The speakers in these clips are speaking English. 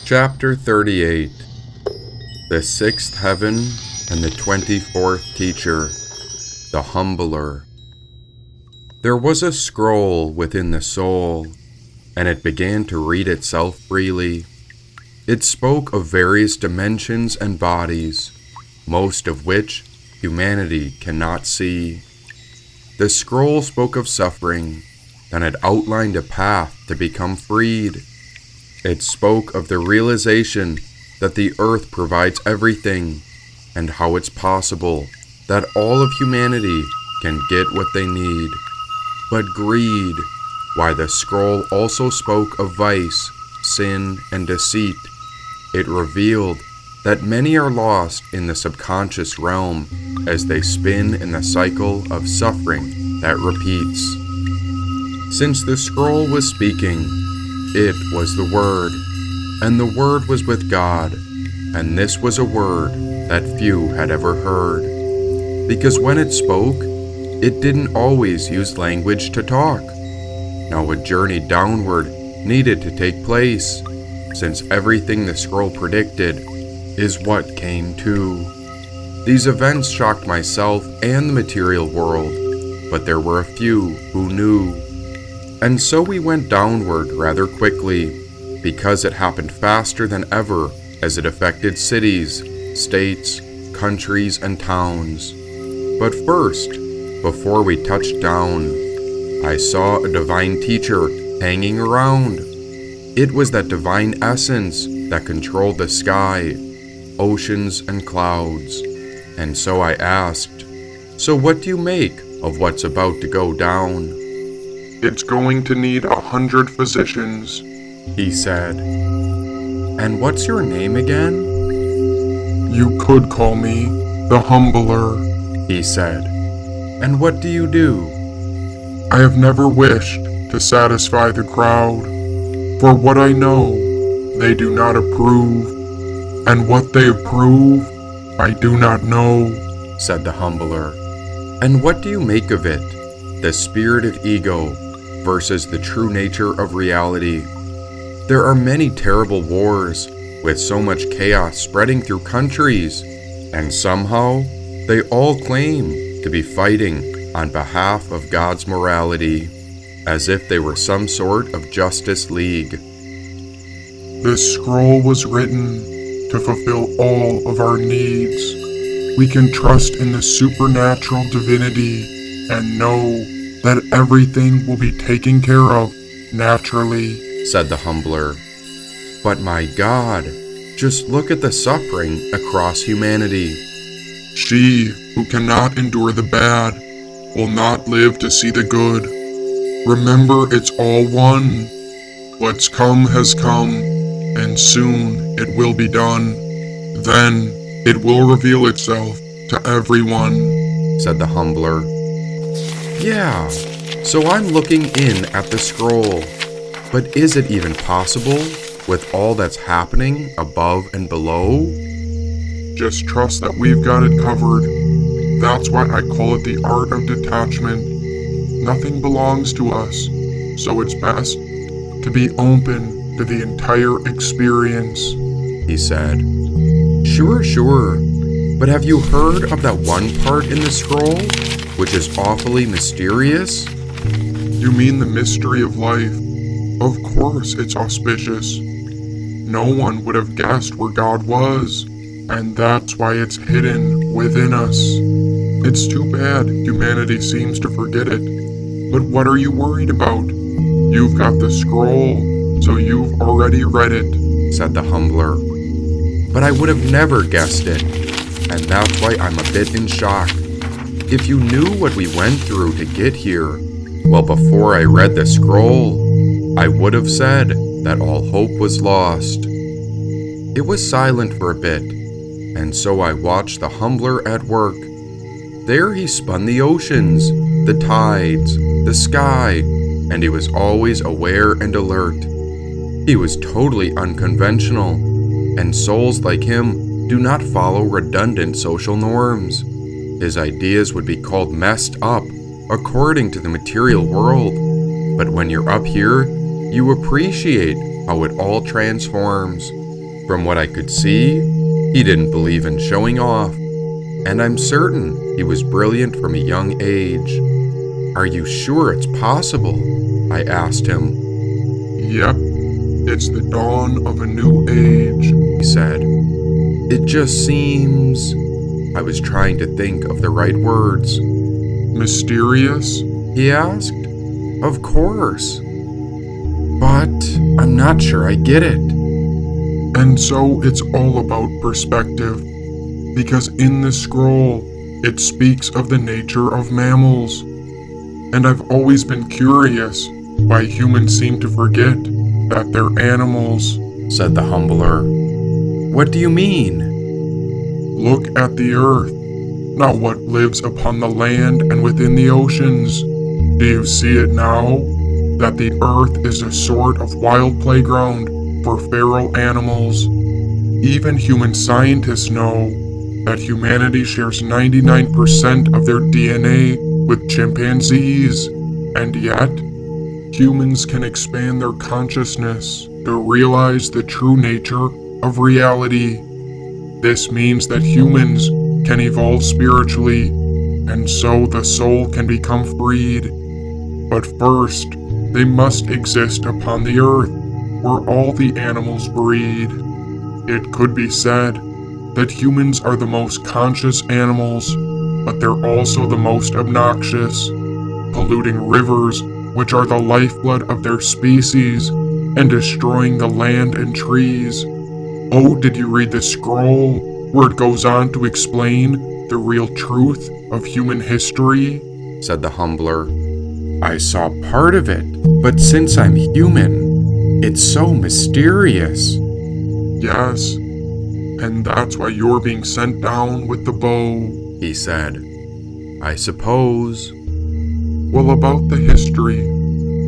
Chapter 38. The Sixth Heaven and the 24th Teacher, the Humbler. There was a scroll within the soul, and it began to read itself freely. It spoke of various dimensions and bodies, most of which humanity cannot see. The scroll spoke of suffering, and it outlined a path to become freed. It spoke of the realization that the earth provides everything, and how it's possible that all of humanity can get what they need. But greed, why the scroll also spoke of vice, sin, and deceit. It revealed that many are lost in the subconscious realm as they spin in the cycle of suffering that repeats. Since the scroll was speaking, it was the Word, and the Word was with God, and this was a word that few had ever heard. Because when it spoke, it didn't always use language to talk. Now a journey downward needed to take place, since everything the scroll predicted is what came to. These events shocked myself and the material world, but there were a few who knew. And so we went downward rather quickly, because it happened faster than ever as it affected cities, states, countries, and towns. But first, before we touched down, I saw a divine teacher hanging around. It was that divine essence that controlled the sky, oceans, and clouds. And so I asked, "So what do you make of what's about to go down?" "It's going to need 100 physicians," he said. "And what's your name again?" "You could call me the Humbler," he said. "And what do you do?" "I have never wished to satisfy the crowd. For what I know, they do not approve, and what they approve, I do not know," said the Humbler. "And what do you make of it, the spirit of ego versus the true nature of reality? There are many terrible wars, with so much chaos spreading through countries, and somehow they all claim to be fighting on behalf of God's morality, as if they were some sort of Justice League." "This scroll was written to fulfill all of our needs. We can trust in the supernatural divinity and know that everything will be taken care of naturally," said the Humbler. "But my God, just look at the suffering across humanity." "She who cannot endure the bad will not live to see the good. Remember, it's all one. What's come has come, and soon it will be done. Then it will reveal itself to everyone," said the Humbler. "Yeah, so I'm looking in at the scroll. But is it even possible, with all that's happening above and below?" "Just trust that we've got it covered. That's why I call it the art of detachment. Nothing belongs to us, so it's best to be open to the entire experience," he said. Sure. But have you heard of that one part in the scroll, which is awfully mysterious?" "You mean the mystery of life? Of course it's auspicious. No one would have guessed where God was, and that's why it's hidden within us. It's too bad humanity seems to forget it. But what are you worried about? You've got the scroll, so you've already read it," said the Humbler. "But I would have never guessed it, and that's why I'm a bit in shock. If you knew what we went through to get here, well, before I read the scroll, I would have said that all hope was lost." It was silent for a bit, and so I watched the Humbler at work. There he spun the oceans, the tides, the sky, and he was always aware and alert. He was totally unconventional, and souls like him do not follow redundant social norms. His ideas would be called messed up according to the material world, but when you're up here, you appreciate how it all transforms. From what I could see, he didn't believe in showing off, and I'm certain he was brilliant from a young age. Are you sure it's possible? I asked him. Yep, it's the dawn of a new age, He said. It just seems... I was trying to think of the right words. Mysterious? He asked. Of course. But I'm not sure I get it. And so it's all about perspective, because in the scroll, it speaks of the nature of mammals. And I've always been curious why humans seem to forget that they're animals, said the humbler. What do you mean? Look at the earth, not what lives upon the land and within the oceans. Do you see it now? That the earth is a sort of wild playground for feral animals. Even human scientists know that humanity shares 99% of their DNA with chimpanzees, and yet, humans can expand their consciousness to realize the true nature of reality. This means that humans can evolve spiritually, and so the soul can become freed. But first, they must exist upon the earth, where all the animals breed. It could be said that humans are the most conscious animals, but they're also the most obnoxious, polluting rivers, which are the lifeblood of their species, and destroying the land and trees. Oh, did you read the scroll, where it goes on to explain the real truth of human history? Said the humbler. I saw part of it, but since I'm human, it's so mysterious. Yes, and that's why you're being sent down with the bow, he said. I suppose. Well, about the history,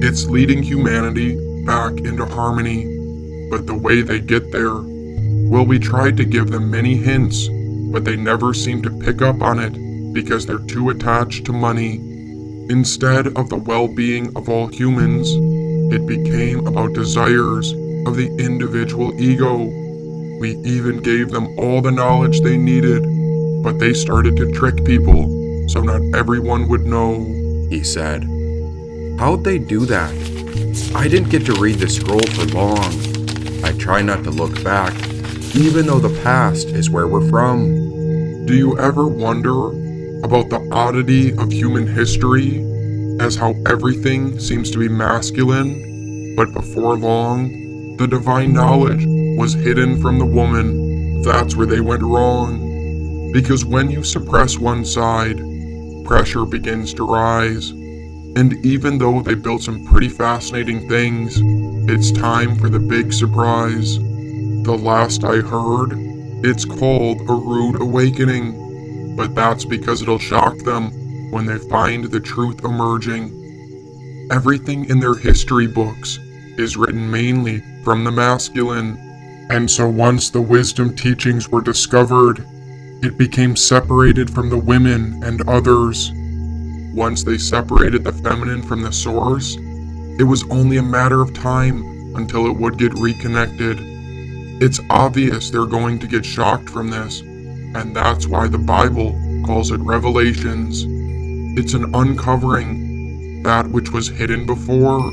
it's leading humanity back into harmony, but the way they get there, well, we tried to give them many hints, but they never seem to pick up on it because they're too attached to money. Instead of the well-being of all humans, it became about desires of the individual ego. We even gave them all the knowledge they needed, but they started to trick people, so not everyone would know, he said. How'd they do that? I didn't get to read the scroll for long. I try not to look back, even though the past is where we're from. Do you ever wonder about the oddity of human history, as how everything seems to be masculine, but before long, the divine knowledge was hidden from the woman? That's where they went wrong. Because when you suppress one side, pressure begins to rise. And even though they built some pretty fascinating things, it's time for the big surprise. The last I heard, it's called a rude awakening, but that's because it'll shock them when they find the truth emerging. Everything in their history books is written mainly from the masculine, and so once the wisdom teachings were discovered, it became separated from the women and others. Once they separated the feminine from the source, it was only a matter of time until it would get reconnected. It's obvious they're going to get shocked from this, and that's why the Bible calls it Revelations. It's an uncovering, that which was hidden before.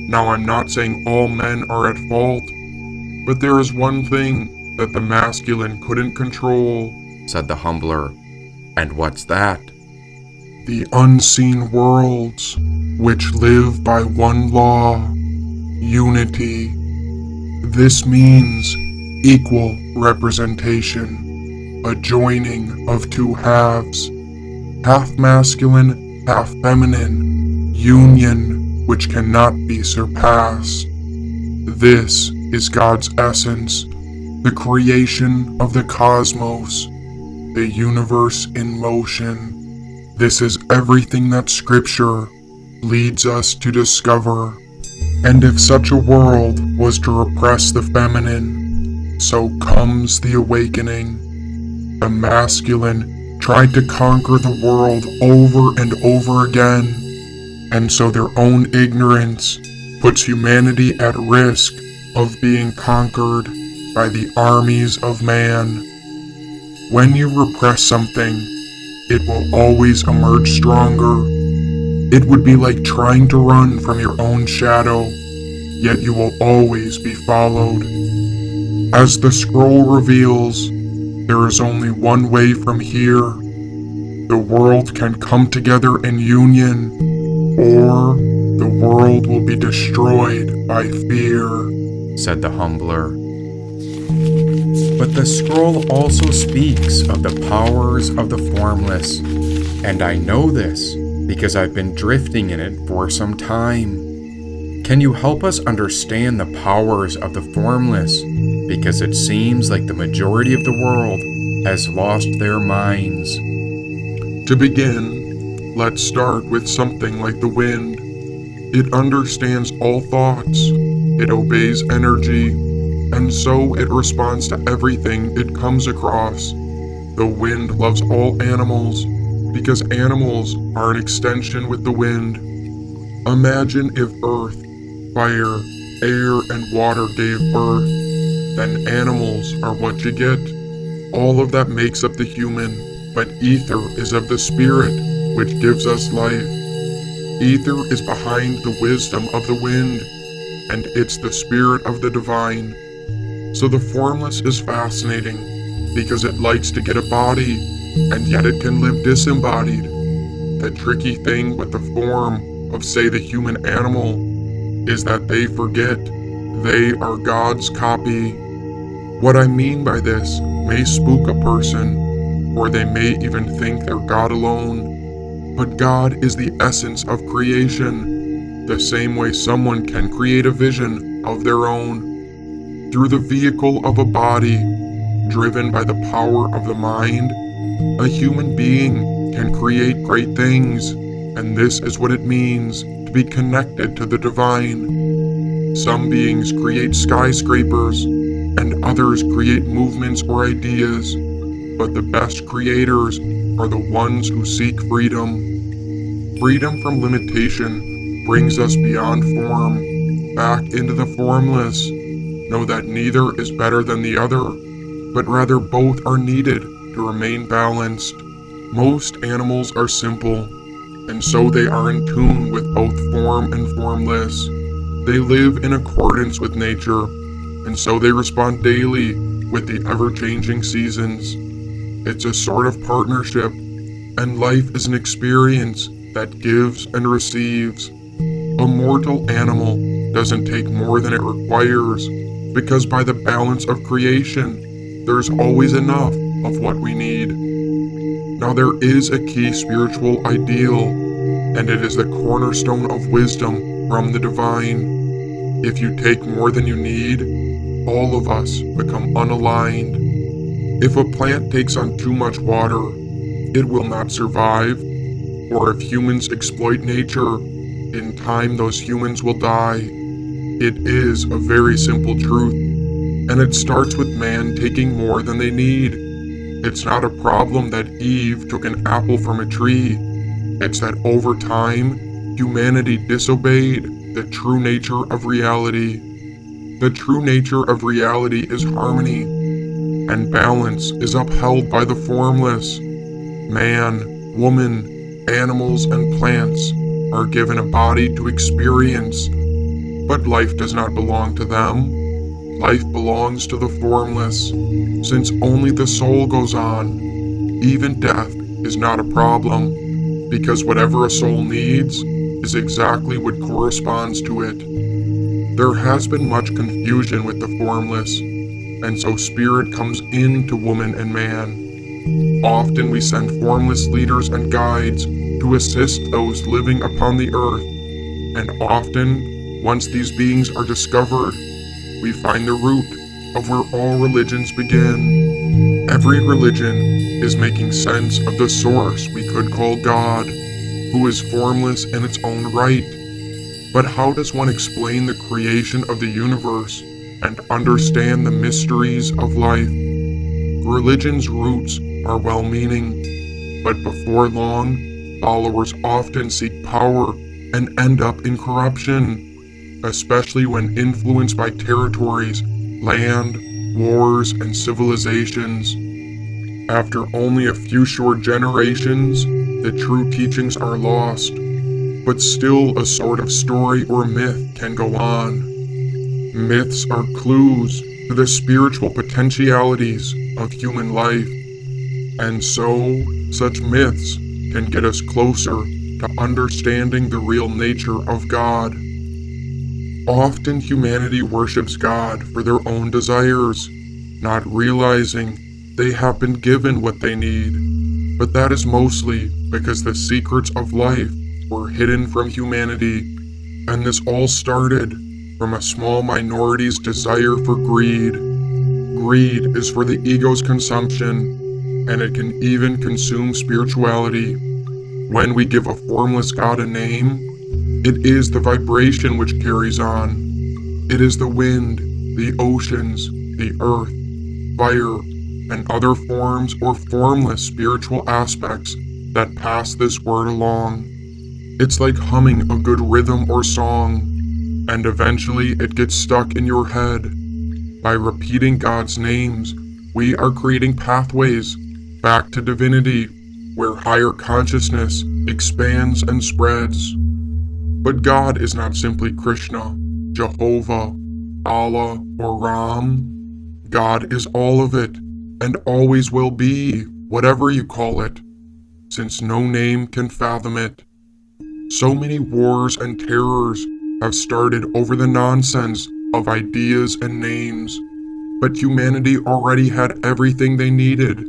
Now, I'm not saying all men are at fault, but there is one thing that the masculine couldn't control, said the humbler. And what's that? The unseen worlds, which live by one law, unity. This means equal representation, a joining of two halves, half masculine, half feminine, union which cannot be surpassed. This is God's essence, the creation of the cosmos, the universe in motion. This is everything that Scripture leads us to discover. And if such a world was to repress the feminine, so comes the awakening. The masculine tried to conquer the world over and over again, and so their own ignorance puts humanity at risk of being conquered. by the armies of man. When you repress something, it will always emerge stronger. It would be like trying to run from your own shadow, yet you will always be followed. As the scroll reveals, there is only one way from here. The world can come together in union, or the world will be destroyed by fear, said the humbler. But the scroll also speaks of the powers of the formless, and I know this because I've been drifting in it for some time. Can you help us understand the powers of the formless? Because it seems like the majority of the world has lost their minds. To begin, let's start with something like the wind. It understands all thoughts, it obeys energy, and so it responds to everything it comes across. The wind loves all animals, because animals are an extension with the wind. Imagine if earth, fire, air, and water gave birth, then animals are what you get. All of that makes up the human, but ether is of the spirit, which gives us life. Ether is behind the wisdom of the wind, and it's the spirit of the divine. So the formless is fascinating, because it likes to get a body, and yet it can live disembodied. The tricky thing with the form of, say, the human animal, is that they forget they are God's copy. What I mean by this may spook a person, or they may even think they're God alone. But God is the essence of creation, the same way someone can create a vision of their own. Through the vehicle of a body, driven by the power of the mind, a human being can create great things, and this is what it means to be connected to the divine. Some beings create skyscrapers, and others create movements or ideas, but the best creators are the ones who seek freedom. Freedom from limitation brings us beyond form, back into the formless. Know that neither is better than the other, but rather both are needed to remain balanced. Most animals are simple, and so they are in tune with both form and formless. They live in accordance with nature, and so they respond daily with the ever-changing seasons. It's a sort of partnership, and life is an experience that gives and receives. A mortal animal doesn't take more than it requires, because by the balance of creation, there's always enough of what we need. Now there is a key spiritual ideal, and it is the cornerstone of wisdom from the divine. If you take more than you need, all of us become unaligned. If a plant takes on too much water, it will not survive. Or if humans exploit nature, in time those humans will die. It is a very simple truth, and it starts with man taking more than they need. It's not a problem that Eve took an apple from a tree. It's that over time, humanity disobeyed the true nature of reality. The true nature of reality is harmony, and balance is upheld by the formless. Man, woman, animals, and plants are given a body to experience, but life does not belong to them. Life belongs to the formless, since only the soul goes on. Even death is not a problem, because whatever a soul needs is exactly what corresponds to it. There has been much confusion with the formless, and so spirit comes into woman and man. Often we send formless leaders and guides to assist those living upon the earth, and often, once these beings are discovered, we find the root of where all religions begin. Every religion is making sense of the source we could call God, who is formless in its own right. But how does one explain the creation of the universe and understand the mysteries of life? Religion's roots are well-meaning, but before long, followers often seek power and end up in corruption, especially when influenced by territories, land, wars, and civilizations. After only a few short generations, the true teachings are lost, but still a sort of story or myth can go on. Myths are clues to the spiritual potentialities of human life, and so such myths can get us closer to understanding the real nature of God. Often humanity worships God for their own desires, not realizing they have been given what they need, but that is mostly because the secrets of life were hidden from humanity, and this all started from a small minority's desire for greed. Greed is for the ego's consumption, and it can even consume spirituality. When we give a formless God a name, it is the vibration which carries on. It is the wind, the oceans, the earth, fire, and other forms or formless spiritual aspects that pass this word along. It's like humming a good rhythm or song, and eventually it gets stuck in your head. By repeating God's names, we are creating pathways back to divinity, where higher consciousness expands and spreads. But God is not simply Krishna, Jehovah, Allah, or Ram. God is all of it, and always will be, whatever you call it, since no name can fathom it. So many wars and terrors have started over the nonsense of ideas and names, but humanity already had everything they needed,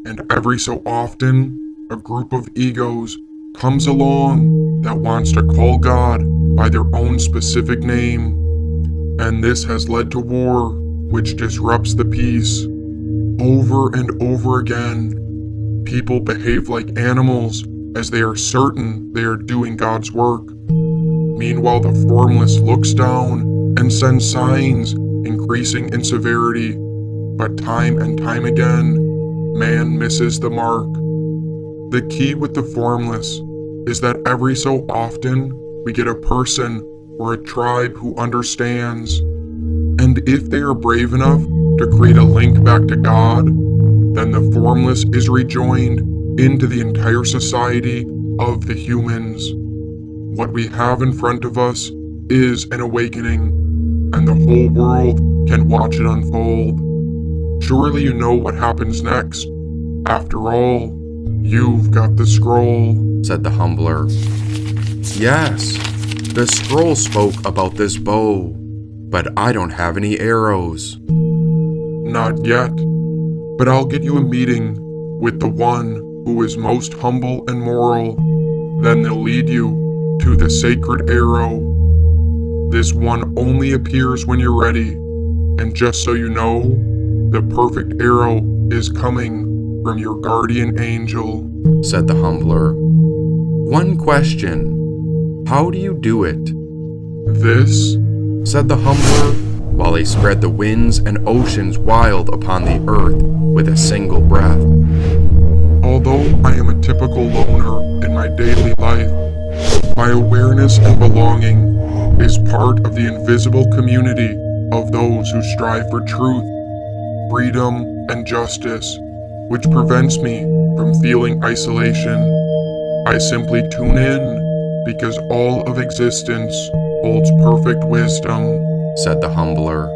and every so often, a group of egos comes along that wants to call God by their own specific name, and this has led to war, which disrupts the peace. Over and over again, people behave like animals as they are certain they are doing God's work. Meanwhile, the formless looks down and sends signs increasing in severity, but time and time again, man misses the mark. The key with the formless is that every so often we get a person or a tribe who understands, and if they are brave enough to create a link back to God, then the formless is rejoined into the entire society of the humans. What we have in front of us is an awakening, and the whole world can watch it unfold. Surely you know what happens next. After all, you've got the scroll, said the humbler. Yes, the scroll spoke about this bow, but I don't have any arrows. Not yet, but I'll get you a meeting with the one who is most humble and moral. Then they'll lead you to the sacred arrow. This one only appears when you're ready, and just so you know, the perfect arrow is coming from your guardian angel, said the humbler. One question, how do you do it? This, said the humbler, while he spread the winds and oceans wild upon the earth with a single breath. Although I am a typical loner in my daily life, my awareness and belonging is part of the invisible community of those who strive for truth, freedom, and justice, which prevents me from feeling isolation. I simply tune in because all of existence holds perfect wisdom, said the humbler.